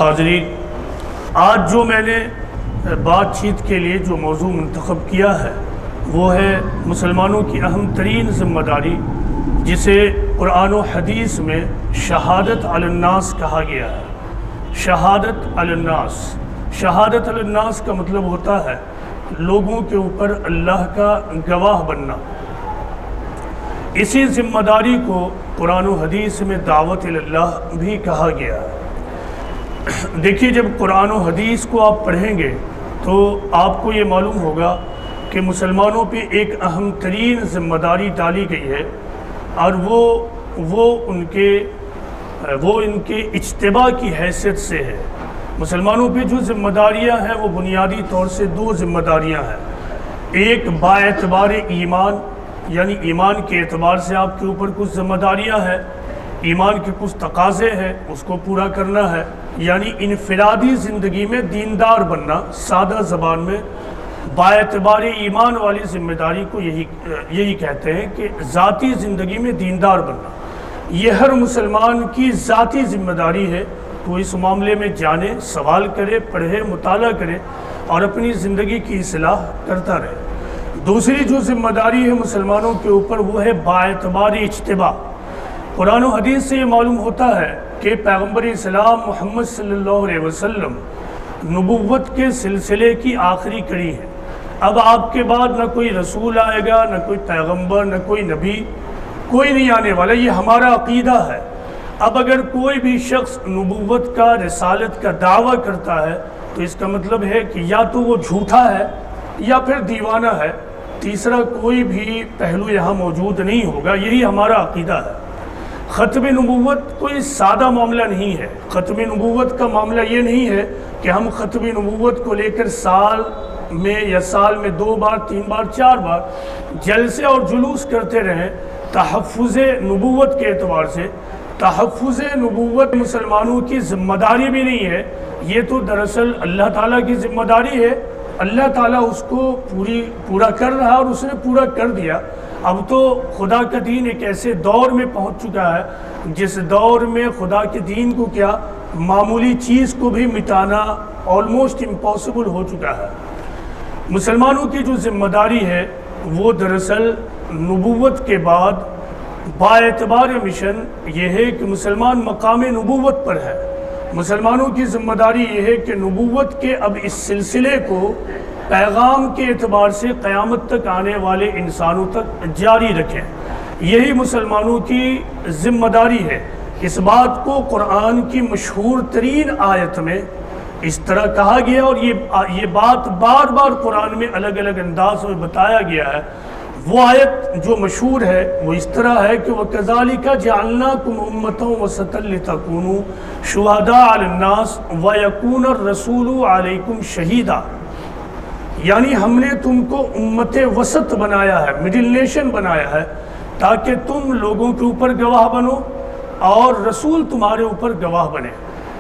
حاضرین، آج جو میں نے بات چیت کے لیے جو موضوع منتخب کیا ہے وہ ہے مسلمانوں کی اہم ترین ذمہ داری، جسے قرآن و حدیث میں شہادت علی الناس کہا گیا ہے۔ شہادت علی الناس، شہادت علی الناس کا مطلب ہوتا ہے لوگوں کے اوپر اللہ کا گواہ بننا۔ اسی ذمہ داری کو قرآن و حدیث میں دعوت الی اللہ بھی کہا گیا ہے۔ دیکھیے، جب قرآن و حدیث کو آپ پڑھیں گے تو آپ کو یہ معلوم ہوگا کہ مسلمانوں پہ ایک اہم ترین ذمہ داری ڈالی گئی ہے، اور وہ ان کے اجتباع کی حیثیت سے ہے۔ مسلمانوں پہ جو ذمہ داریاں ہیں وہ بنیادی طور سے دو ذمہ داریاں ہیں۔ ایک با اعتبار ایمان، یعنی ایمان کے اعتبار سے آپ کے اوپر کچھ ذمہ داریاں ہیں، ایمان کے کچھ تقاضے ہیں، اس کو پورا کرنا ہے، یعنی انفرادی زندگی میں دیندار بننا۔ سادہ زبان میں با اعتبار ایمان والی ذمہ داری کو یہی کہتے ہیں کہ ذاتی زندگی میں دیندار بننا۔ یہ ہر مسلمان کی ذاتی ذمہ داری ہے، تو اس معاملے میں جانے، سوال کرے، پڑھے، مطالعہ کرے اور اپنی زندگی کی اصلاح کرتا رہے۔ دوسری جو ذمہ داری ہے مسلمانوں کے اوپر وہ ہے با اعتبار اجتباع۔ قرآن و حدیث سے یہ معلوم ہوتا ہے کہ پیغمبر اسلام محمد صلی اللہ علیہ وسلم نبوت کے سلسلے کی آخری کڑی ہے۔ اب آپ کے بعد نہ کوئی رسول آئے گا، نہ کوئی پیغمبر، نہ کوئی نبی، کوئی نہیں آنے والا، یہ ہمارا عقیدہ ہے۔ اب اگر کوئی بھی شخص نبوت کا، رسالت کا دعویٰ کرتا ہے تو اس کا مطلب ہے کہ یا تو وہ جھوٹا ہے یا پھر دیوانہ ہے، تیسرا کوئی بھی پہلو یہاں موجود نہیں ہوگا۔ یہی ہمارا عقیدہ ہے۔ ختم نبوت کوئی سادہ معاملہ نہیں ہے۔ ختم نبوت کا معاملہ یہ نہیں ہے کہ ہم ختم نبوت کو لے کر سال میں 2 بار 3 بار 4 بار جلسے اور جلوس کرتے رہیں۔ تحفظ نبوت کے اعتبار سے تحفظ نبوت مسلمانوں کی ذمہ داری بھی نہیں ہے، یہ تو دراصل اللہ تعالیٰ کی ذمہ داری ہے۔ اللہ تعالیٰ اس کو پورا کر رہا اور اس نے پورا کر دیا۔ اب تو خدا کا دین ایک ایسے دور میں پہنچ چکا ہے جس دور میں خدا کے دین کو کیا، معمولی چیز کو بھی مٹانا آلموسٹ امپاسبل ہو چکا ہے۔ مسلمانوں کی جو ذمہ داری ہے وہ دراصل نبوت کے بعد با اعتبار مشن یہ ہے کہ مسلمان مقام نبوت پر ہے۔ مسلمانوں کی ذمہ داری یہ ہے کہ نبوت کے اب اس سلسلے کو پیغام کے اعتبار سے قیامت تک آنے والے انسانوں تک جاری رکھیں۔ یہی مسلمانوں کی ذمہ داری ہے۔ اس بات کو قرآن کی مشہور ترین آیت میں اس طرح کہا گیا، اور یہ بات بار بار قرآن میں الگ الگ انداز میں بتایا گیا ہے۔ وہ آیت جو مشہور ہے وہ اس طرح ہے کہ وَكَذَلِكَ جَعَلْنَاكُمْ أُمَّةً وَسَطًا لِتَكُونُوا شُهَدَاءَ عَلَى النَّاسِ وَيَكُونَ الرَّسُولُ عَلَيْكُمْ شَهِيدًا، یعنی ہم نے تم کو امت وسط بنایا ہے، مڈل نیشن بنایا ہے، تاکہ تم لوگوں کے اوپر گواہ بنو اور رسول تمہارے اوپر گواہ بنے۔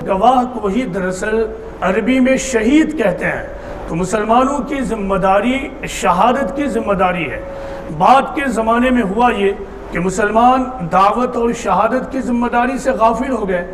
گواہ کو ہی دراصل عربی میں شہید کہتے ہیں۔ تو مسلمانوں کی ذمہ داری شہادت کی ذمہ داری ہے۔ بعد کے زمانے میں ہوا یہ کہ مسلمان دعوت اور شہادت کی ذمہ داری سے غافل ہو گئے۔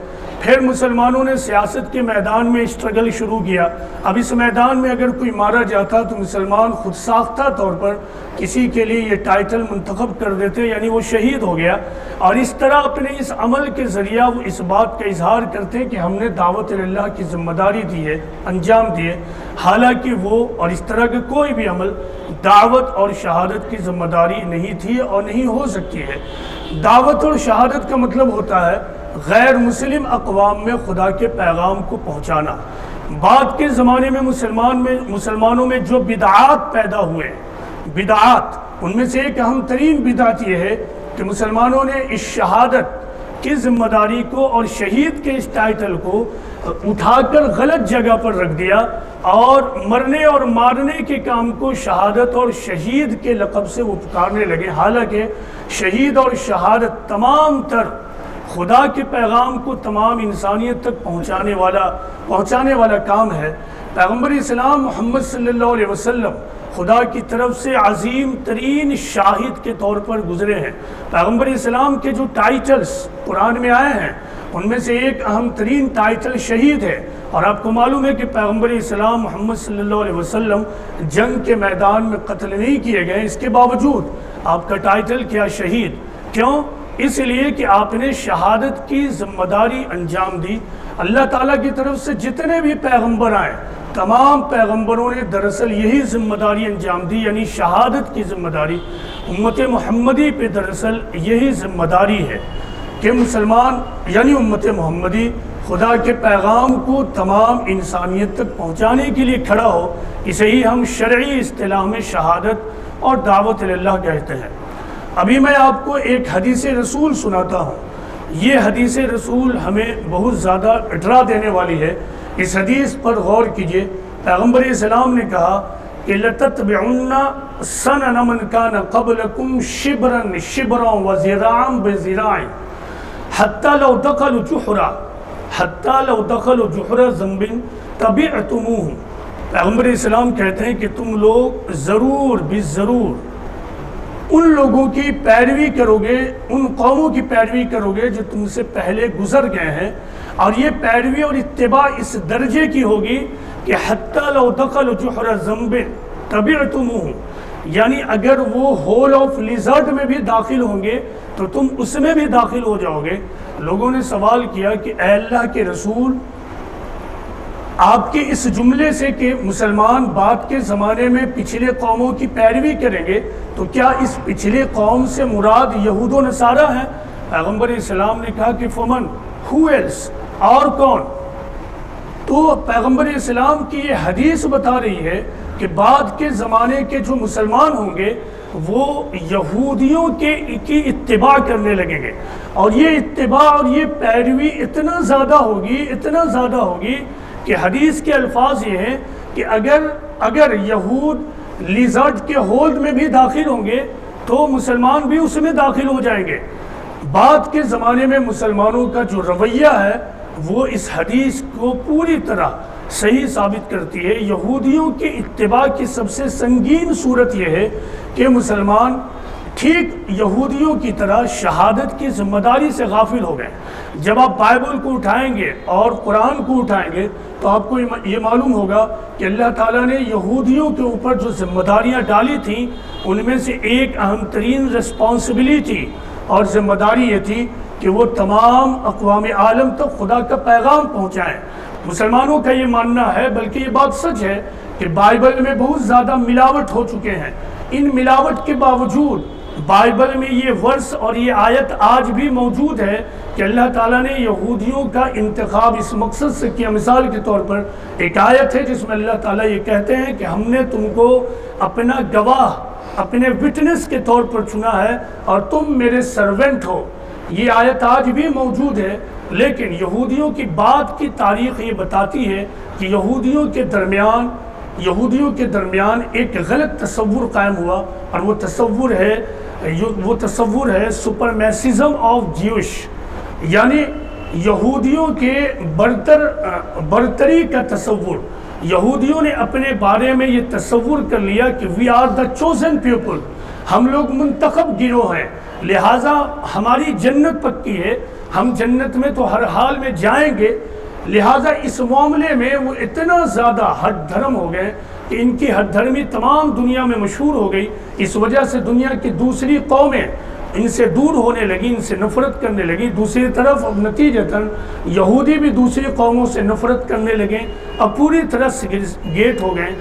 پھر مسلمانوں نے سیاست کے میدان میں اسٹرگل شروع کیا۔ اب اس میدان میں اگر کوئی مارا جاتا تو مسلمان خود ساختہ طور پر کسی کے لیے یہ ٹائٹل منتخب کر دیتے، یعنی وہ شہید ہو گیا، اور اس طرح اپنے اس عمل کے ذریعہ وہ اس بات کا اظہار کرتے کہ ہم نے دعوت اللہ کی ذمہ داری دی ہے، انجام دیے، حالانکہ وہ اور اس طرح کا کوئی بھی عمل دعوت اور شہادت کی ذمہ داری نہیں تھی اور نہیں ہو سکتی ہے۔ دعوت اور شہادت کا مطلب ہوتا ہے غیر مسلم اقوام میں خدا کے پیغام کو پہنچانا۔ بعد کے زمانے میں مسلمانوں میں جو بدعات پیدا ہوئے، بدعات، ان میں سے ایک اہم ترین بدعت یہ ہے کہ مسلمانوں نے اس شہادت کی ذمہ داری کو اور شہید کے اس ٹائٹل کو اٹھا کر غلط جگہ پر رکھ دیا، اور مرنے اور مارنے کے کام کو شہادت اور شہید کے لقب سے وہ پکارنے لگے، حالانکہ شہید اور شہادت تمام تر خدا کے پیغام کو تمام انسانیت تک پہنچانے والا کام ہے۔ پیغمبر اسلام محمد صلی اللہ علیہ وسلم خدا کی طرف سے عظیم ترین شاہد کے طور پر گزرے ہیں۔ پیغمبر اسلام کے جو ٹائٹلز قرآن میں آئے ہیں ان میں سے ایک اہم ترین ٹائٹل شہید ہے، اور آپ کو معلوم ہے کہ پیغمبر اسلام محمد صلی اللہ علیہ وسلم جنگ کے میدان میں قتل نہیں کیے گئے، اس کے باوجود آپ کا ٹائٹل کیا؟ شہید۔ کیوں؟ اس لیے کہ آپ نے شہادت کی ذمہ داری انجام دی۔ اللہ تعالیٰ کی طرف سے جتنے بھی پیغمبر آئے، تمام پیغمبروں نے دراصل یہی ذمہ داری انجام دی، یعنی شہادت کی ذمہ داری۔ امت محمدی پہ دراصل یہی ذمہ داری ہے کہ مسلمان یعنی امت محمدی خدا کے پیغام کو تمام انسانیت تک پہنچانے کے لیے کھڑا ہو۔ اسے ہی ہم شرعی اصطلاح میں شہادت اور دعوت اللہ کہتے ہیں۔ ابھی میں آپ کو ایک حدیث رسول سناتا ہوں، یہ حدیث رسول ہمیں بہت زیادہ ڈرا دینے والی ہے۔ اس حدیث پر غور کیجئے۔ پیغمبر اسلام نے کہا کہ لَتَتْبِعُنَّ سَنَنَ مَنْ كَانَ قَبْلَكُمْ شِبْرًا شِبْرًا وَذِرَاعًا بِذِرَاعٍ حَتَّى لَوْ دَخَلُوا جُحْرَ ذَنْبٍ تَبِعْتُمُوهُ۔ پیغمبر اسلام کہتے ہیں کہ تم لوگ ضرور ضرور ان لوگوں کی پیروی کرو گے، ان قوموں کی پیروی کرو گے جو تم سے پہلے گزر گئے ہیں، اور یہ پیروی اور اتباع اس درجے کی ہوگی کہ حتی لو دخلوا جحر ذنب تبعتموہ، یعنی اگر وہ ہول آف لیزرڈ میں بھی داخل ہوں گے تو تم اس میں بھی داخل ہو جاؤ گے۔ لوگوں نے سوال کیا کہ اے اللہ کے رسول، آپ کے اس جملے سے کہ مسلمان بعد کے زمانے میں پچھلے قوموں کی پیروی کریں گے، تو کیا اس پچھلے قوم سے مراد یہود و نصارہ ہیں؟ پیغمبر اسلام نے کہا کہ فمن who else، اور کون؟ تو پیغمبر اسلام کی یہ حدیث بتا رہی ہے کہ بعد کے زمانے کے جو مسلمان ہوں گے وہ یہودیوں کی اتباع کرنے لگیں گے، اور یہ اتباع اور یہ پیروی اتنا زیادہ ہوگی کہ حدیث کے الفاظ یہ ہیں کہ اگر یہود لیزرڈ کے ہولڈ میں بھی داخل ہوں گے تو مسلمان بھی اس میں داخل ہو جائیں گے۔ بعد کے زمانے میں مسلمانوں کا جو رویہ ہے وہ اس حدیث کو پوری طرح صحیح ثابت کرتی ہے۔ یہودیوں کی اتباع کی سب سے سنگین صورت یہ ہے کہ مسلمان ٹھیک یہودیوں کی طرح شہادت کی ذمہ داری سے غافل ہو گئے۔ جب آپ بائبل کو اٹھائیں گے اور قرآن کو اٹھائیں گے تو آپ کو یہ معلوم ہوگا کہ اللہ تعالیٰ نے یہودیوں کے اوپر جو ذمہ داریاں ڈالی تھیں ان میں سے ایک اہم ترین رسپانسبلٹی اور ذمہ داری یہ تھی کہ وہ تمام اقوام عالم تک خدا کا پیغام پہنچائیں۔ مسلمانوں کا یہ ماننا ہے، بلکہ یہ بات سچ ہے، کہ بائبل میں بہت زیادہ ملاوٹ ہو چکے ہیں۔ ان ملاوٹ کے باوجود بائبل میں یہ ورس اور یہ آیت آج بھی موجود ہے کہ اللہ تعالیٰ نے یہودیوں کا انتخاب اس مقصد سے کیا۔ مثال کے طور پر ایک آیت ہے جس میں اللہ تعالیٰ یہ کہتے ہیں کہ ہم نے تم کو اپنا گواہ، اپنے وٹنس کے طور پر چنا ہے اور تم میرے سرونٹ ہو۔ یہ آیت آج بھی موجود ہے، لیکن یہودیوں کی بات کی تاریخ یہ بتاتی ہے کہ یہودیوں کے درمیان ایک غلط تصور قائم ہوا، اور وہ تصور ہے سپرمیسزم آف جیوش، یعنی یہودیوں کے برتری کا تصور۔ یہودیوں نے اپنے بارے میں یہ تصور کر لیا کہ we are the chosen people, ہم لوگ منتخب گروہ ہیں، لہٰذا ہماری جنت پکی ہے، ہم جنت میں تو ہر حال میں جائیں گے۔ لہٰذا اس معاملے میں وہ اتنا زیادہ ہٹ دھرم ہو گئے کہ ان کی ہٹ دھرمی تمام دنیا میں مشہور ہو گئی۔ اس وجہ سے دنیا کی دوسری قومیں ان سے دور ہونے لگی، ان سے نفرت کرنے لگی۔ دوسری طرف اب نتیجتاً یہودی بھی دوسری قوموں سے نفرت کرنے لگے، اب پوری طرح سے گیٹ ہو گئے،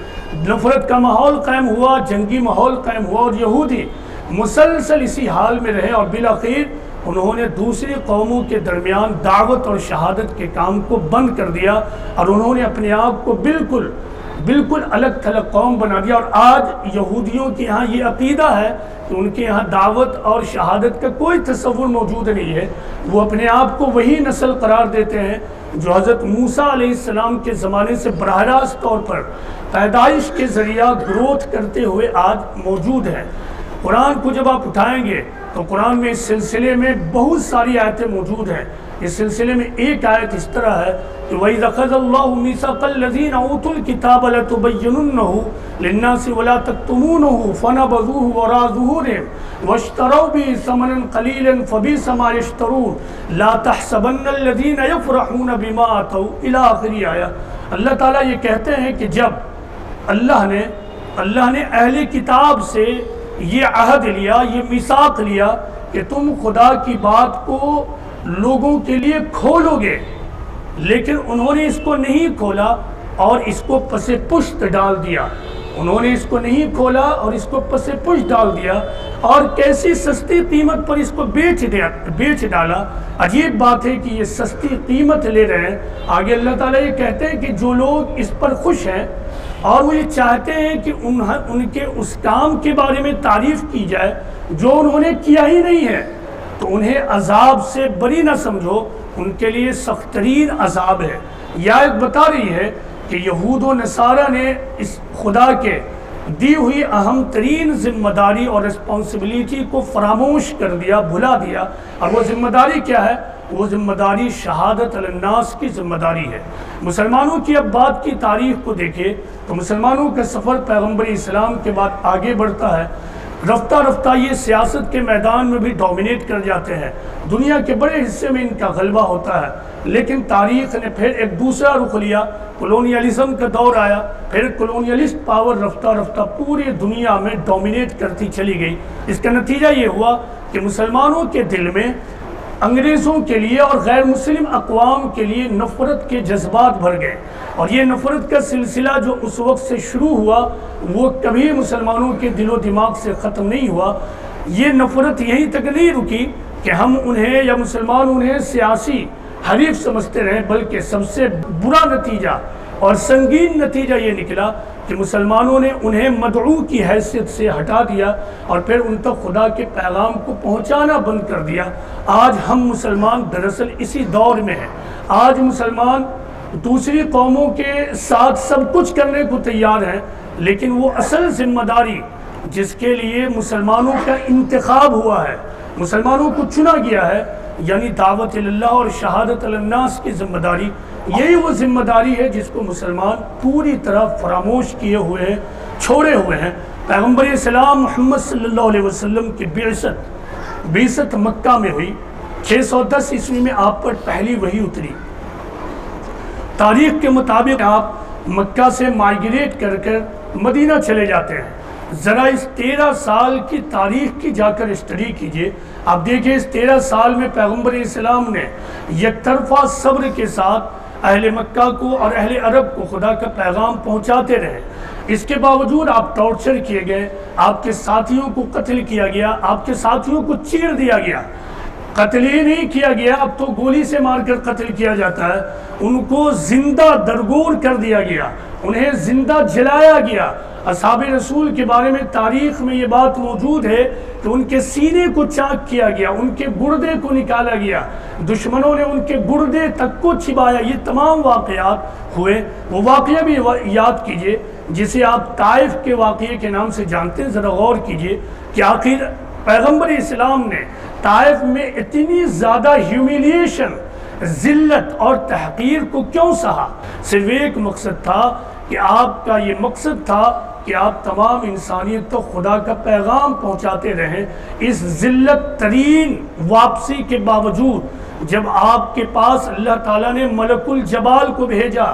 نفرت کا ماحول قائم ہوا، جنگی ماحول قائم ہوا، اور یہودی مسلسل اسی حال میں رہے، اور بالآخر انہوں نے دوسری قوموں کے درمیان دعوت اور شہادت کے کام کو بند کر دیا، اور انہوں نے اپنے آپ کو بالکل الگ تھلگ قوم بنا دیا۔ اور آج یہودیوں کے ہاں یہ عقیدہ ہے کہ ان کے ہاں دعوت اور شہادت کا کوئی تصور موجود نہیں ہے۔ وہ اپنے آپ کو وہی نسل قرار دیتے ہیں جو حضرت موسیٰ علیہ السلام کے زمانے سے براہ راست طور پر پیدائش کے ذریعہ گروتھ کرتے ہوئے آج موجود ہے۔ قرآن کو جب آپ اٹھائیں گے تو قرآن میں اس سلسلے میں بہت ساری آیتیں موجود ہیں۔ اس سلسلے میں ایک آیت اس طرح ہے کہ وَإِذْ أَخَذَ اللَّهُ مِيثَاقَ الَّذِينَ أُوتُوا الْكِتَابَ لَتُبَيِّنُنَّهُ لِلنَّاسِ وَلَا تَكْتُمُونَهُ فَنَبَذُوهُ وَرَاءَ ظُهُورِهِمْ وَاشْتَرَوْا بِهِ ثَمَنًا قَلِيلًا فَبِئْسَ مَا يَشْتَرُونَ لَا تَحْسَبَنَّ الَّذِينَ يَفْرَحُونَ بِمَا آتَوْا إِلَى آخِرِ آیہ۔ اللہ تعالیٰ یہ کہتے ہیں کہ جب اللہ نے اہل کتاب سے یہ عہد لیا، یہ میثاق لیا کہ تم خدا کی بات کو لوگوں کے لیے کھولو گے، لیکن انہوں نے اس کو نہیں کھولا اور اس کو پس پشت ڈال دیا۔ انہوں نے اس کو نہیں کھولا اور اس کو پس پشت ڈال دیا، اور کیسی سستی قیمت پر اس کو بیچ ڈالا۔ عجیب بات ہے کہ یہ سستی قیمت لے رہے ہیں۔ آگے اللہ تعالیٰ یہ کہتے ہیں کہ جو لوگ اس پر خوش ہیں اور وہ یہ چاہتے ہیں کہ ان کے اس کام کے بارے میں تعریف کی جائے جو انہوں نے کیا ہی نہیں ہے، تو انہیں عذاب سے بری نہ سمجھو، ان کے لیے سخت ترین عذاب ہے۔ یہ آیت بتا رہی ہے کہ یہود و نصارہ نے اس خدا کے دی ہوئی اہم ترین ذمہ داری اور رسپانسبلٹی کو فراموش کر دیا، بھلا دیا۔ اور وہ ذمہ داری کیا ہے؟ وہ ذمہ داری شہادت علی الناس کی ذمہ داری ہے۔ مسلمانوں کی اب بات کی تاریخ کو دیکھیں تو مسلمانوں کا سفر پیغمبر اسلام کے بعد آگے بڑھتا ہے۔ رفتہ رفتہ یہ سیاست کے میدان میں بھی ڈومینیٹ کر جاتے ہیں، دنیا کے بڑے حصے میں ان کا غلبہ ہوتا ہے۔ لیکن تاریخ نے پھر ایک دوسرا رخ لیا، کولونیلزم کا دور آیا، پھر کولونیلسٹ پاور رفتہ رفتہ پوری دنیا میں ڈومینیٹ کرتی چلی گئی۔ اس کا نتیجہ یہ ہوا کہ مسلمانوں کے دل میں انگریزوں کے لیے اور غیر مسلم اقوام کے لیے نفرت کے جذبات بھر گئے، اور یہ نفرت کا سلسلہ جو اس وقت سے شروع ہوا وہ کبھی مسلمانوں کے دل و دماغ سے ختم نہیں ہوا۔ یہ نفرت یہیں تک نہیں رکی کہ ہم انہیں یا مسلمان انہیں سیاسی حریف سمجھتے رہے، بلکہ سب سے برا نتیجہ اور سنگین نتیجہ یہ نکلا کہ مسلمانوں نے انہیں مدعو کی حیثیت سے ہٹا دیا اور پھر ان تک خدا کے پیغام کو پہنچانا بند کر دیا۔ آج ہم مسلمان دراصل اسی دور میں ہیں۔ آج مسلمان دوسری قوموں کے ساتھ سب کچھ کرنے کو تیار ہیں، لیکن وہ اصل ذمہ داری جس کے لیے مسلمانوں کا انتخاب ہوا ہے، مسلمانوں کو چنا گیا ہے، یعنی دعوت اللہ اور شہادت الناس کی ذمہ داری، یہی وہ ذمہ داری ہے جس کو مسلمان پوری طرح فراموش کیے ہوئے ہیں، چھوڑے ہوئے ہیں۔ پیغمبر اسلام محمد صلی اللہ علیہ وسلم کی بعثت مکہ میں ہوئی، 610 عیسوی میں آپ پر پہلی وحی اتری۔ تاریخ کے مطابق آپ مکہ سے مائیگریٹ کر مدینہ چلے جاتے ہیں۔ ذرا اس 13 سال کی تاریخ کی جا کر اسٹڈی کیجئے۔ آپ دیکھیں اس 13 سال میں پیغمبر اسلام نے یک طرفہ صبر کے ساتھ اہل مکہ کو اور اہل عرب کو خدا کا پیغام پہنچاتے رہے۔ اس کے باوجود آپ ٹارچر کیے گئے، آپ کے ساتھیوں کو قتل کیا گیا، آپ کے ساتھیوں کو چیر دیا گیا۔ قتل ہی نہیں کیا گیا، اب تو گولی سے مار کر قتل کیا جاتا ہے۔ ان کو زندہ درگور کر دیا گیا، انہیں زندہ جلایا گیا۔ اصحاب رسول کے بارے میں تاریخ میں یہ بات موجود ہے کہ ان کے سینے کو چاک کیا گیا، ان کے گردے کو نکالا گیا، دشمنوں نے ان کے گردے تک کو چھپایا۔ یہ تمام واقعات ہوئے۔ وہ واقعہ بھی یاد کیجئے جسے آپ طائف کے واقعے کے نام سے جانتے ہیں۔ ذرا غور کیجئے کہ آخر پیغمبر اسلام نے طائف میں اتنی زیادہ ہیومیلیشن، ذلت اور تحقیر کو کیوں سہا؟ صرف ایک مقصد تھا کہ آپ کا یہ مقصد تھا کہ آپ تمام انسانیت تو خدا کا پیغام پہنچاتے رہیں۔ اس ذلت ترین واپسی کے باوجود جب آپ کے پاس اللہ تعالیٰ نے ملک الجبال کو بھیجا،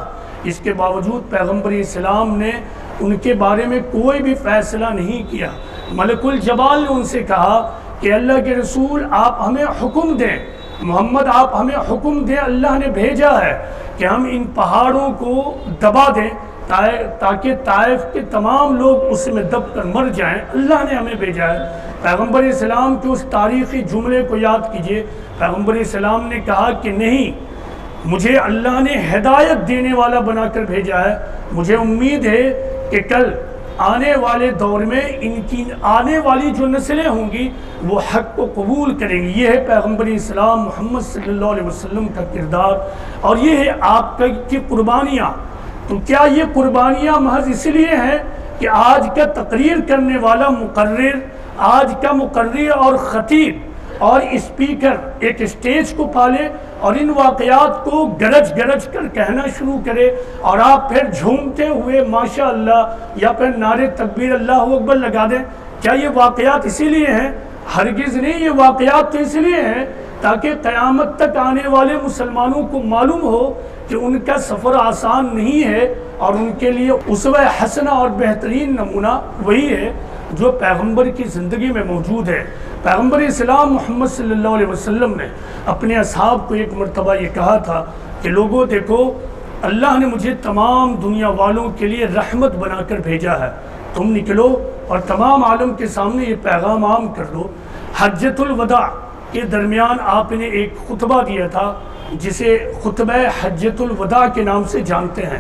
اس کے باوجود پیغمبر اسلام نے ان کے بارے میں کوئی بھی فیصلہ نہیں کیا۔ ملک الجبال نے ان سے کہا کہ اللہ کے رسول آپ ہمیں حکم دیں، محمد آپ ہمیں حکم دیں، اللہ نے بھیجا ہے کہ ہم ان پہاڑوں کو دبا دیں تاکہ طائف کے تمام لوگ اس میں دب کر مر جائیں، اللہ نے ہمیں بھیجا ہے۔ پیغمبر اسلام کے اس تاریخی جملے کو یاد کیجئے۔ پیغمبر اسلام نے کہا کہ نہیں، مجھے اللہ نے ہدایت دینے والا بنا کر بھیجا ہے، مجھے امید ہے کہ کل آنے والے دور میں ان کی آنے والی جو نسلیں ہوں گی وہ حق کو قبول کریں گی۔ یہ ہے پیغمبر اسلام محمد صلی اللہ علیہ وسلم کا کردار، اور یہ ہے آپ کی قربانیاں۔ تو کیا یہ قربانیاں محض اس لیے ہیں کہ آج کا تقریر کرنے والا مقرر، آج کا مقرر اور خطیب اور اسپیکر ایک اسٹیج کو پالے اور ان واقعات کو گرج گرج کر کہنا شروع کرے اور آپ پھر جھومتے ہوئے ماشاء اللہ یا پھر نعرے تکبیر اللہ اکبر لگا دیں، کیا یہ واقعات اسی لیے ہیں؟ ہرگز نہیں، یہ واقعات تو اس لیے ہیں تاکہ قیامت تک آنے والے مسلمانوں کو معلوم ہو کہ ان کا سفر آسان نہیں ہے، اور ان کے لیے اسوہ حسنہ اور بہترین نمونہ وہی ہے جو پیغمبر کی زندگی میں موجود ہے۔ پیغمبر اسلام محمد صلی اللہ علیہ وسلم نے اپنے اصحاب کو ایک مرتبہ یہ کہا تھا کہ لوگوں دیکھو، اللہ نے مجھے تمام دنیا والوں کے لیے رحمت بنا کر بھیجا ہے، تم نکلو اور تمام عالم کے سامنے یہ پیغام عام کر دو۔ حجۃ الوداع کے درمیان آپ نے ایک خطبہ دیا تھا جسے خطبہ حجۃ الوداع کے نام سے جانتے ہیں۔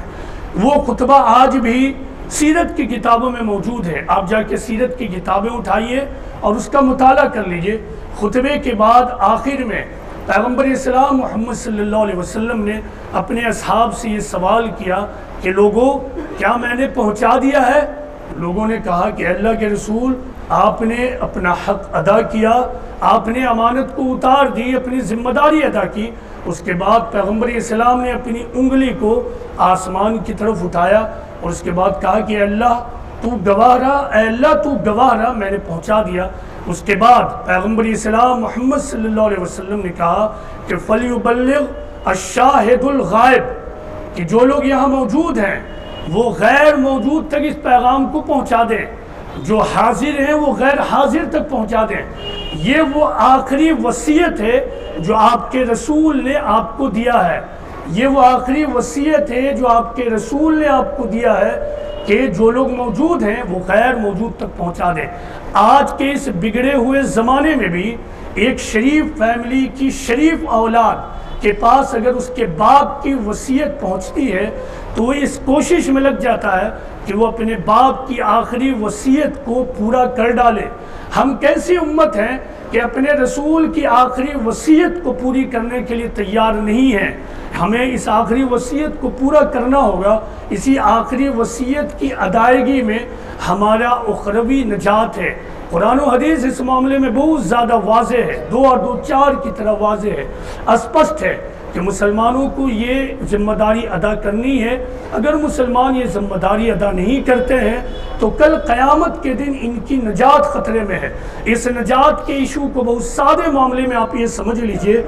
وہ خطبہ آج بھی سیرت کی کتابوں میں موجود ہے، آپ جا کے سیرت کی کتابیں اٹھائیے اور اس کا مطالعہ کر لیجئے۔ خطبے کے بعد آخر میں پیغمبر اسلام محمد صلی اللہ علیہ وسلم نے اپنے اصحاب سے یہ سوال کیا کہ لوگوں، کیا میں نے پہنچا دیا ہے؟ لوگوں نے کہا کہ اللہ کے رسول، آپ نے اپنا حق ادا کیا، آپ نے امانت کو اتار دی، اپنی ذمہ داری ادا کی۔ اس کے بعد پیغمبر اسلام نے اپنی انگلی کو آسمان کی طرف اٹھایا اور اس کے بعد کہا کہ اللہ تو گواہ رہا، اے اللہ تو گواہ رہا، میں نے پہنچا دیا۔ اس کے بعد پیغمبر اسلام محمد صلی اللہ علیہ وسلم نے کہا کہ فَلْيُبَلِّغْ الشَّاهِدُ الْغَائِبُ، کہ جو لوگ یہاں موجود ہیں وہ غیر موجود تک اس پیغام کو پہنچا دیں، جو حاضر ہیں وہ غیر حاضر تک پہنچا دیں۔ یہ وہ آخری وصیت ہے جو آپ کے رسول نے آپ کو دیا ہے، یہ وہ آخری وصیت ہے جو آپ کے رسول نے آپ کو دیا ہے کہ جو لوگ موجود ہیں وہ غیر موجود تک پہنچا دیں۔ آج کے اس بگڑے ہوئے زمانے میں بھی ایک شریف فیملی کی شریف اولاد کے پاس اگر اس کے باپ کی وصیت پہنچتی ہے تو وہ اس کوشش میں لگ جاتا ہے کہ وہ اپنے باپ کی آخری وصیت کو پورا کر ڈالے۔ ہم کیسی امت ہیں کہ اپنے رسول کی آخری وصیت کو پوری کرنے کے لیے تیار نہیں ہیں؟ ہمیں اس آخری وصیت کو پورا کرنا ہوگا۔ اسی آخری وصیت کی ادائیگی میں ہمارا اخروی نجات ہے۔ قرآن و حدیث اس معاملے میں بہت زیادہ واضح ہے، 2 اور 2 4 کی طرح واضح ہے، اسپشٹ ہے کہ مسلمانوں کو یہ ذمہ داری ادا کرنی ہے۔ اگر مسلمان یہ ذمہ داری ادا نہیں کرتے ہیں تو کل قیامت کے دن ان کی نجات خطرے میں ہے۔ اس نجات کے ایشو کو بہت سادے معاملے میں آپ یہ سمجھ لیجئے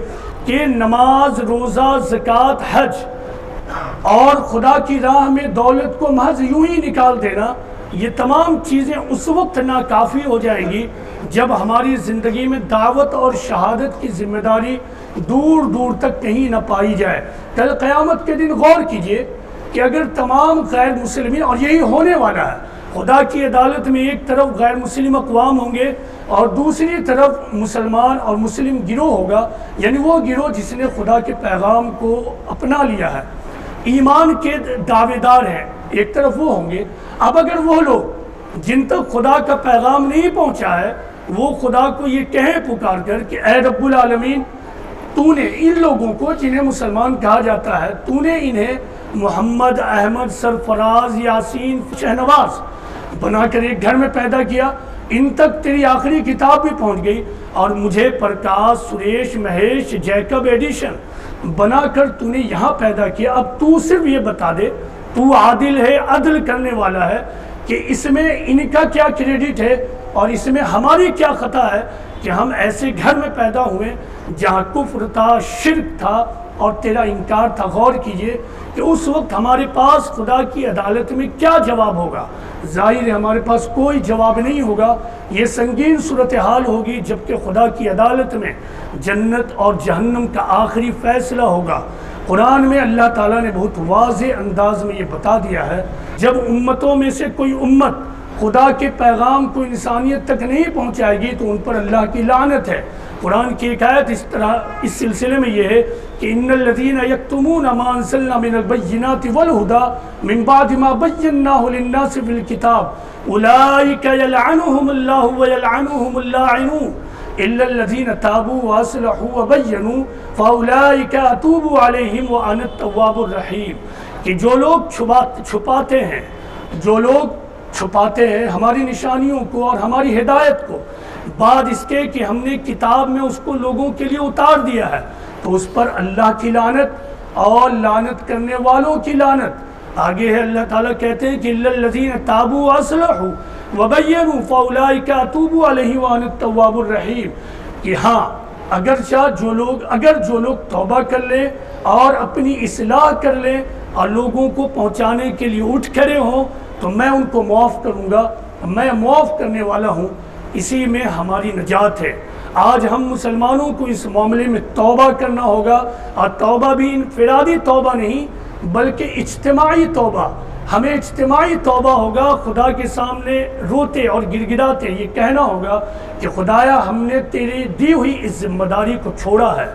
کہ نماز، روزہ، زکوٰۃ، حج اور خدا کی راہ میں دولت کو محض یوں ہی نکال دینا، یہ تمام چیزیں اس وقت ناکافی ہو جائیں گی جب ہماری زندگی میں دعوت اور شہادت کی ذمہ داری دور دور تک کہیں نہ پائی جائے۔ کل قیامت کے دن غور کیجئے کہ اگر تمام غیر مسلمین، اور یہی ہونے والا ہے، خدا کی عدالت میں ایک طرف غیر مسلم اقوام ہوں گے اور دوسری طرف مسلمان اور مسلم گروہ ہوگا، یعنی وہ گروہ جس نے خدا کے پیغام کو اپنا لیا ہے، ایمان کے دعوے دار ہیں، ایک طرف وہ ہوں گے۔ اب اگر وہ لوگ جن تک خدا کا پیغام نہیں پہنچا ہے وہ خدا کو یہ کہیں پکار کر کہ اے رب العالمین، تو نے ان لوگوں کو جنہیں مسلمان کہا جاتا ہے، تو نے انہیں محمد، احمد، سرفراز، یاسین، شہنواز بنا کر ایک گھر میں پیدا کیا، ان تک تیری آخری کتاب بھی پہنچ گئی، اور مجھے پرکاش، سریش، مہیش، جیکب ایڈیشن بنا کر تو نے یہاں پیدا کیا۔ اب تو صرف یہ بتا دے، تو عادل ہے، عدل کرنے والا ہے، کہ اس میں ان کا کیا کریڈٹ ہے اور اس میں ہماری کیا خطا ہے کہ ہم ایسے گھر میں پیدا ہوئے جہاں کفر تھا، شرک تھا اور تیرا انکار تھا۔ غور کیجئے کہ اس وقت ہمارے پاس خدا کی عدالت میں کیا جواب ہوگا؟ ظاہر ہے ہمارے پاس کوئی جواب نہیں ہوگا۔ یہ سنگین صورتحال ہوگی جبکہ خدا کی عدالت میں جنت اور جہنم کا آخری فیصلہ ہوگا۔ قرآن میں اللہ تعالیٰ نے بہت واضح انداز میں یہ بتا دیا ہے، جب امتوں میں سے کوئی امت خدا کے پیغام کو انسانیت تک نہیں پہنچائے گی تو ان پر اللہ کی لعنت ہے۔ قرآن کی ایک آیت اس سلسلے میں یہ ہے کہ ان الذین یکتمون ما انزلنا من البینات والہدی من بعد ما بیناہ للناس فی الکتاب اولئک یلعنهم اللہ ویلعنهم اللاعنون الا الذین تابوا واصلحوا وبینوا فاولئک اتوب علیہم وانا التواب الرحیم، کہ جو لوگ چھپاتے ہیں ہماری نشانیوں کو اور ہماری ہدایت کو، بعد اس کے کہ ہم نے کتاب میں اس کو لوگوں کے لیے اتار دیا ہے، تو اس پر اللہ کی لعنت اور لعنت کرنے والوں کی لعنت۔ آگے ہے اللہ تعالیٰ کہتے ہیں کہ الا الذین تابوا واصلحوا وبینوا فاولئک اتوب علیہم وانا التواب الرحیم، کہ ہاں اگر جو لوگ توبہ کر لیں اور اپنی اصلاح کر لیں اور لوگوں کو پہنچانے کے لیے اٹھ کھڑے ہوں تو میں ان کو معاف کروں گا، میں معاف کرنے والا ہوں۔ اسی میں ہماری نجات ہے۔ آج ہم مسلمانوں کو اس معاملے میں توبہ کرنا ہوگا، اور توبہ بھی انفرادی توبہ نہیں بلکہ اجتماعی توبہ۔ ہمیں اجتماعی توبہ ہوگا، خدا کے سامنے روتے اور گڑگڑاتے یہ کہنا ہوگا کہ خدایا ہم نے تیری دی ہوئی اس ذمہ داری کو چھوڑا ہے،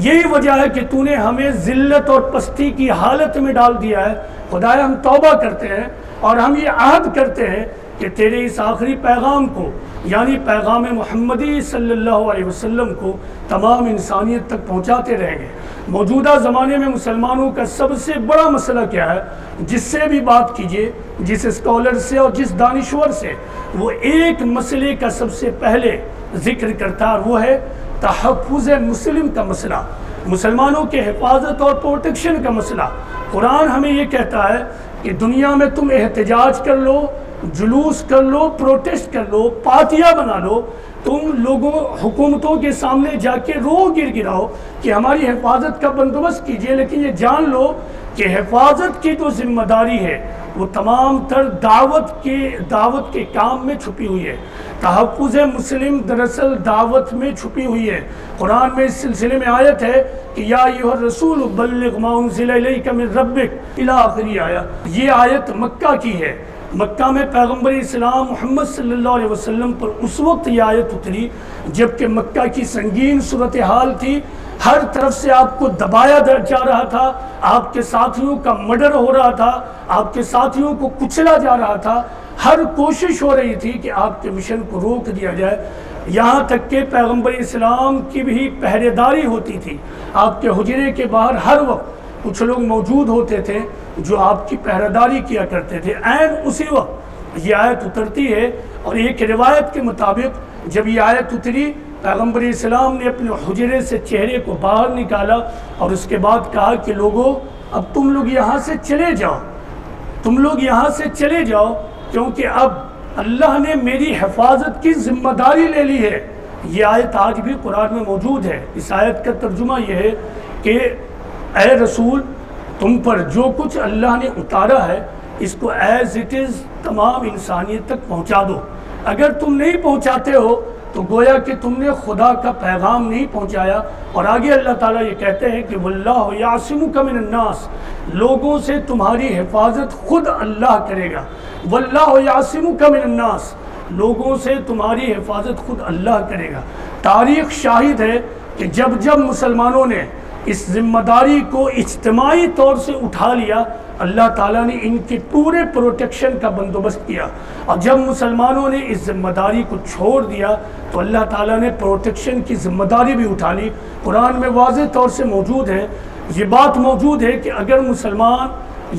یہی وجہ ہے کہ تو نے ہمیں ذلت اور پستی کی حالت میں ڈال دیا ہے۔ خدایا ہم توبہ کرتے ہیں اور ہم یہ عہد کرتے ہیں کہ تیرے اس آخری پیغام کو، یعنی پیغام محمدی صلی اللہ علیہ وسلم کو تمام انسانیت تک پہنچاتے رہیں گے۔ موجودہ زمانے میں مسلمانوں کا سب سے بڑا مسئلہ کیا ہے؟ جس سے بھی بات کیجئے، جس اسکالر سے اور جس دانشور سے، وہ ایک مسئلے کا سب سے پہلے ذکر کرتا ہے، وہ ہے تحفظ مسلم کا مسئلہ، مسلمانوں کے حفاظت اور پروٹیکشن کا مسئلہ۔ قرآن ہمیں یہ کہتا ہے کہ دنیا میں تم احتجاج کر لو، جلوس کر لو، پروٹیسٹ کر لو، پارٹیاں بنا لو، تم لوگوں حکومتوں کے سامنے جا کے گر گراؤ کہ ہماری حفاظت کا بندوبست کیجئے، لیکن یہ جان لو کہ حفاظت کی جو ذمہ داری ہے وہ تمام تر دعوت کے کام میں چھپی ہوئی ہے۔ تحفظ مسلم دراصل دعوت میں چھپی ہوئی ہے۔ قرآن میں اس سلسلے میں آیت ہے کہ یا ایھا الرسول بلغ ما انزل الیک من ربک الی آخری آیت۔ یہ آیت مکہ کی ہے۔ مکہ میں پیغمبر اسلام محمد صلی اللہ علیہ وسلم پر اس وقت یہ آیت اتری جبکہ مکہ کی سنگین صورتحال تھی، ہر طرف سے آپ کو دبایا جا رہا تھا، آپ کے ساتھیوں کا مرڈر ہو رہا تھا، آپ کے ساتھیوں کو کچلا جا رہا تھا، ہر کوشش ہو رہی تھی کہ آپ کے مشن کو روک دیا جائے، یہاں تک کہ پیغمبر اسلام کی بھی پہرے داری ہوتی تھی۔ آپ کے حجرے کے باہر ہر وقت کچھ لوگ موجود ہوتے تھے جو آپ کی پہرے داری کیا کرتے تھے۔ عین اسی وقت یہ آیت اترتی ہے، اور ایک روایت کے مطابق جب یہ آیت اتری، پیغمبر اسلام نے اپنے حجرے سے چہرے کو باہر نکالا اور اس کے بعد کہا کہ لوگوں اب تم لوگ یہاں سے چلے جاؤ، تم لوگ یہاں سے چلے جاؤ، کیونکہ اب اللہ نے میری حفاظت کی ذمہ داری لے لی ہے۔ یہ آیت آج بھی قرآن میں موجود ہے۔ اس آیت کا ترجمہ یہ ہے کہ اے رسول، تم پر جو کچھ اللہ نے اتارا ہے اس کو ایز اٹ از تمام انسانیت تک پہنچا دو۔ اگر تم نہیں پہنچاتے ہو تو گویا کہ تم نے خدا کا پیغام نہیں پہنچایا۔ اور آگے اللہ تعالیٰ یہ کہتے ہیں کہ واللہ یعصمک من الناس، لوگوں سے تمہاری حفاظت خود اللہ کرے گا۔ واللہ یعصمک من الناس، لوگوں سے تمہاری حفاظت خود اللہ کرے گا۔ تاریخ شاہد ہے کہ جب جب مسلمانوں نے اس ذمہ داری کو اجتماعی طور سے اٹھا لیا، اللہ تعالیٰ نے ان کے پورے پروٹیکشن کا بندوبست کیا، اور جب مسلمانوں نے اس ذمہ داری کو چھوڑ دیا تو اللہ تعالیٰ نے پروٹیکشن کی ذمہ داری بھی اٹھا لی۔ قرآن میں واضح طور سے موجود ہے، یہ بات موجود ہے کہ اگر مسلمان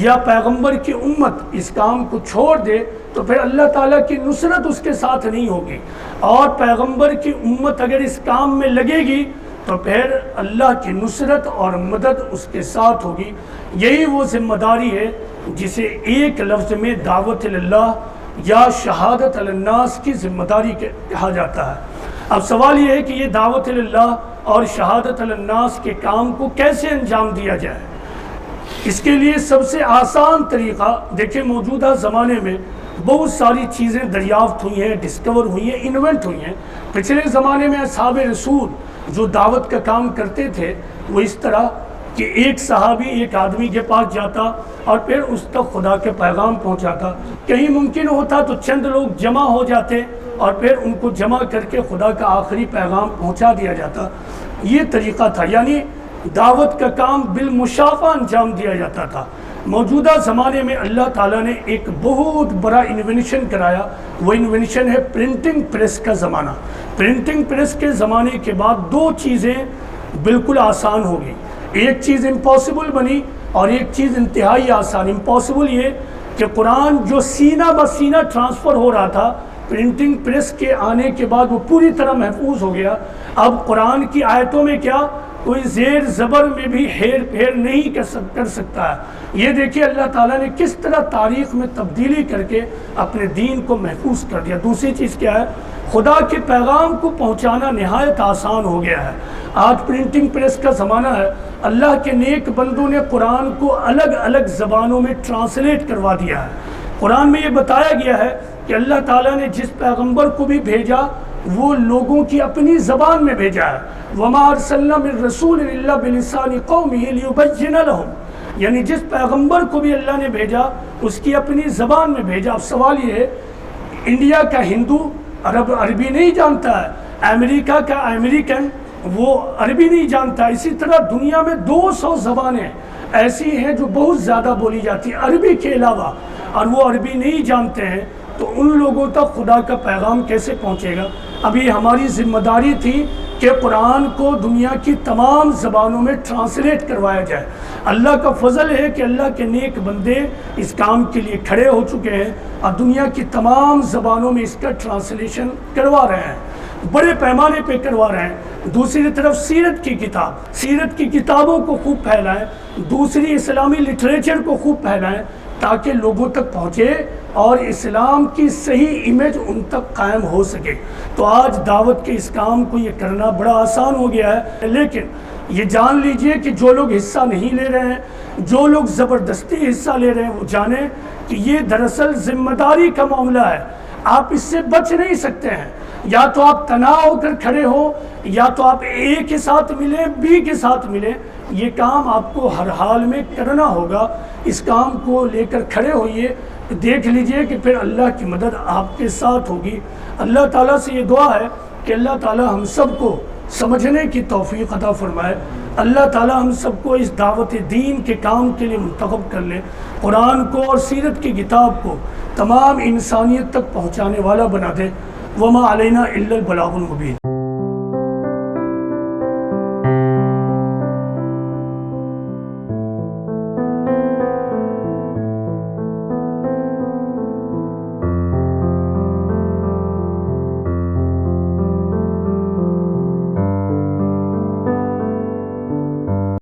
یا پیغمبر کی امت اس کام کو چھوڑ دے تو پھر اللہ تعالیٰ کی نصرت اس کے ساتھ نہیں ہوگی، اور پیغمبر کی امت اگر اس کام میں لگے گی تو پھر اللہ کی نصرت اور مدد اس کے ساتھ ہوگی۔ یہی وہ ذمہ داری ہے جسے ایک لفظ میں دعوت اللہ یا شہادت الناس کی ذمہ داری کہا جاتا ہے۔ اب سوال یہ ہے کہ یہ دعوت اللہ اور شہادت الناس کے کام کو کیسے انجام دیا جائے؟ اس کے لیے سب سے آسان طریقہ دیکھیں، موجودہ زمانے میں بہت ساری چیزیں دریافت ہوئی ہیں، ڈسکور ہوئی ہیں، انوینٹ ہوئی ہیں۔ پچھلے زمانے میں اصحاب رسول جو دعوت کا کام کرتے تھے وہ اس طرح کہ ایک صحابی ایک آدمی کے پاس جاتا اور پھر اس تک خدا کے پیغام پہنچاتا۔ کہیں ممکن ہوتا تو چند لوگ جمع ہو جاتے اور پھر ان کو جمع کر کے خدا کا آخری پیغام پہنچا دیا جاتا۔ یہ طریقہ تھا، یعنی دعوت کا کام بالمشافہ انجام دیا جاتا تھا۔ موجودہ زمانے میں اللہ تعالیٰ نے ایک بہت بڑا انوینشن کرایا، وہ انوینشن ہے پرنٹنگ پریس کا زمانہ۔ پرنٹنگ پریس کے زمانے کے بعد دو چیزیں بالکل آسان ہو گئی، ایک چیز امپاسبل بنی اور ایک چیز انتہائی آسان۔ امپاسبل یہ کہ قرآن جو سینہ بہ سینہ ٹرانسفر ہو رہا تھا پرنٹنگ پریس کے آنے کے بعد وہ پوری طرح محفوظ ہو گیا. اب قرآن کی آیتوں میں کیا کوئی زیر زبر میں بھی ہیر پھیر نہیں کر سکتا ہے. یہ دیکھیے اللہ تعالیٰ نے کس طرح تاریخ میں تبدیلی کر کے اپنے دین کو محفوظ کر دیا. دوسری چیز کیا ہے, خدا کے پیغام کو پہنچانا نہایت آسان ہو گیا ہے. آج پرنٹنگ پریس کا زمانہ ہے. اللہ کے نیک بندوں نے قرآن کو الگ الگ زبانوں میں ٹرانسلیٹ کروا دیا ہے. قرآن میں یہ بتایا گیا ہے کہ اللہ تعالیٰ نے جس پیغمبر کو بھی بھیجا وہ لوگوں کی اپنی زبان میں بھیجا ہے. وَمَا أَرْسَلْنَا مِن رَّسُولٍ إِلَّا بِلِسَانِ قَوْمِهِ لِيُبَيِّنَ لَهُمْ, یعنی جس پیغمبر کو بھی اللہ نے بھیجا اس کی اپنی زبان میں بھیجا. اب سوال یہ ہے, انڈیا کا ہندو عربی نہیں جانتا ہے, امریکہ کا امریکن وہ عربی نہیں جانتا. اسی طرح دنیا میں 200 زبانیں ایسی ہیں جو بہت زیادہ بولی جاتی ہیں عربی کے علاوہ, اور وہ عربی نہیں جانتے ہیں, تو ان لوگوں تک خدا کا پیغام کیسے پہنچے گا؟ ابھی ہماری ذمہ داری تھی کہ قرآن کو دنیا کی تمام زبانوں میں ٹرانسلیٹ کروایا جائے. اللہ کا فضل ہے کہ اللہ کے نیک بندے اس کام کے لیے کھڑے ہو چکے ہیں اور دنیا کی تمام زبانوں میں اس کا ٹرانسلیشن کروا رہے ہیں, بڑے پیمانے پہ کروا رہے ہیں. دوسری طرف سیرت کی کتابوں کو خوب پھیلائیں, دوسری اسلامی لٹریچر کو خوب پھیلائیں تاکہ لوگوں تک پہنچے اور اسلام کی صحیح امیج ان تک قائم ہو سکے. تو آج دعوت کے اس کام کو یہ کرنا بڑا آسان ہو گیا ہے, لیکن یہ جان لیجئے کہ جو لوگ حصہ نہیں لے رہے ہیں, جو لوگ زبردستی حصہ لے رہے ہیں, وہ جانیں کہ یہ دراصل ذمہ داری کا معاملہ ہے. آپ اس سے بچ نہیں سکتے ہیں. یا تو آپ تنہا ہو کر کھڑے ہو, یا تو آپ اے کے ساتھ ملیں, بی کے ساتھ ملیں. یہ کام آپ کو ہر حال میں کرنا ہوگا. اس کام کو لے کر کھڑے ہوئیے, دیکھ لیجئے کہ پھر اللہ کی مدد آپ کے ساتھ ہوگی. اللہ تعالیٰ سے یہ دعا ہے کہ اللہ تعالیٰ ہم سب کو سمجھنے کی توفیق عطا فرمائے. اللہ تعالیٰ ہم سب کو اس دعوت دین کے کام کے لیے منتخب کر لے. قرآن کو اور سیرت کی کتاب کو تمام انسانیت تک پہنچانے والا بنا دے. وما علینا الا البلاغ المبین.